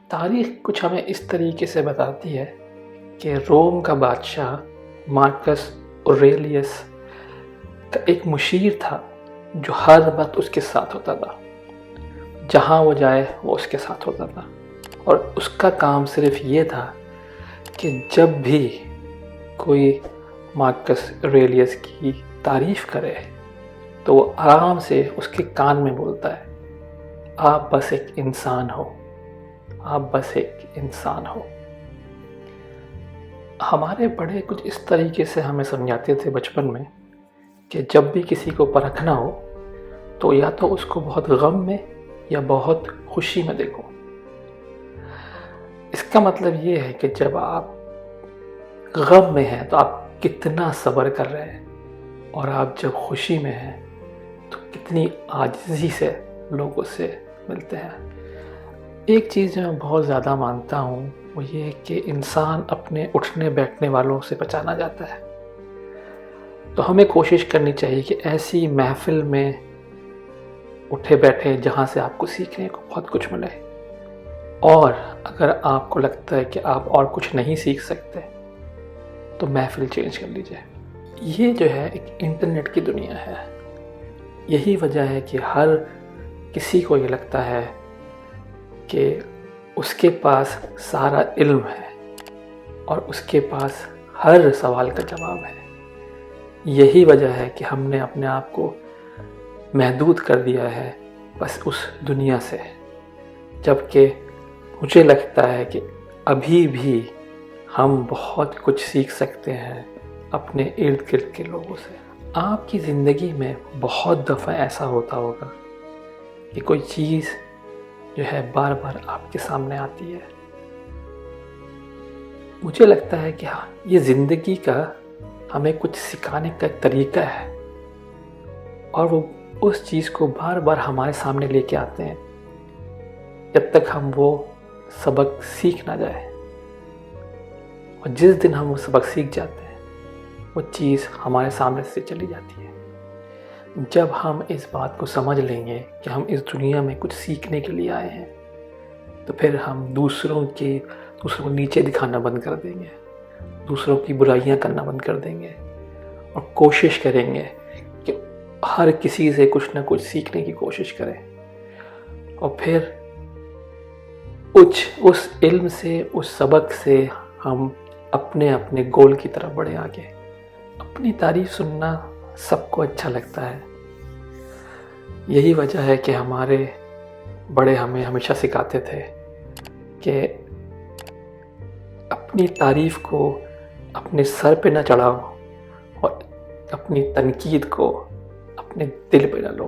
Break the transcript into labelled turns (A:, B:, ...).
A: تاریخ کچھ ہمیں اس طریقے سے بتاتی ہے کہ روم کا بادشاہ مارکس اوریلیس کا ایک مشیر تھا جو ہر وقت اس کے ساتھ ہوتا تھا، جہاں وہ جائے وہ اس کے ساتھ ہوتا تھا، اور اس کا کام صرف یہ تھا کہ جب بھی کوئی مارکس اوریلیس کی تعریف کرے تو وہ آرام سے اس کے کان میں بولتا ہے، آپ بس ایک انسان ہو، آپ بس ایک انسان ہو۔ ہمارے بڑے کچھ اس طریقے سے ہمیں سمجھاتے تھے بچپن میں کہ جب بھی کسی کو پرکھنا ہو تو یا تو اس کو بہت غم میں یا بہت خوشی میں دیکھو۔ اس کا مطلب یہ ہے کہ جب آپ غم میں ہیں تو آپ کتنا صبر کر رہے ہیں، اور آپ جب خوشی میں ہیں تو کتنی عاجزی سے لوگوں سے ملتے ہیں۔ ایک چیز جو میں بہت زیادہ مانتا ہوں وہ یہ ہے کہ انسان اپنے اٹھنے بیٹھنے والوں سے پہچانا جاتا ہے، تو ہمیں کوشش کرنی چاہیے کہ ایسی محفل میں اٹھے بیٹھے جہاں سے آپ کو سیکھنے کو بہت کچھ ملے، اور اگر آپ کو لگتا ہے کہ آپ اور کچھ نہیں سیکھ سکتے تو محفل چینج کر لیجئے۔ یہ جو ہے ایک انٹرنیٹ کی دنیا ہے، یہی وجہ ہے کہ ہر کسی کو یہ لگتا ہے کہ اس کے پاس سارا علم ہے اور اس کے پاس ہر سوال کا جواب ہے۔ یہی وجہ ہے کہ ہم نے اپنے آپ کو محدود کر دیا ہے بس اس دنیا سے، جبکہ مجھے لگتا ہے کہ ابھی بھی ہم بہت کچھ سیکھ سکتے ہیں اپنے ارد گرد کے لوگوں سے۔ آپ کی زندگی میں بہت دفعہ ایسا ہوتا ہوگا کہ کوئی چیز جو ہے بار بار آپ کے سامنے آتی ہے۔ مجھے لگتا ہے کہ یہ زندگی کا ہمیں کچھ سکھانے کا ایک طریقہ ہے، اور وہ اس چیز کو بار بار ہمارے سامنے لے کے آتے ہیں جب تک ہم وہ سبق سیکھ نہ جائے، اور جس دن ہم وہ سبق سیکھ جاتے ہیں وہ چیز ہمارے سامنے سے چلی جاتی ہے۔ جب ہم اس بات کو سمجھ لیں گے کہ ہم اس دنیا میں کچھ سیکھنے کے لیے آئے ہیں تو پھر ہم دوسروں کو نیچے دکھانا بند کر دیں گے، دوسروں کی برائیاں کرنا بند کر دیں گے، اور کوشش کریں گے کہ ہر کسی سے کچھ نہ کچھ سیکھنے کی کوشش کریں، اور پھر اس علم سے، اس سبق سے ہم اپنے گول کی طرف بڑھیں آگے۔ اپنی تعریف سننا سب کو اچھا لگتا ہے، یہی وجہ ہے کہ ہمارے بڑے ہمیں ہمیشہ سکھاتے تھے کہ اپنی تعریف کو اپنے سر پہ نہ چڑھاؤ اور اپنی تنقید کو اپنے دل پہ نہ لو۔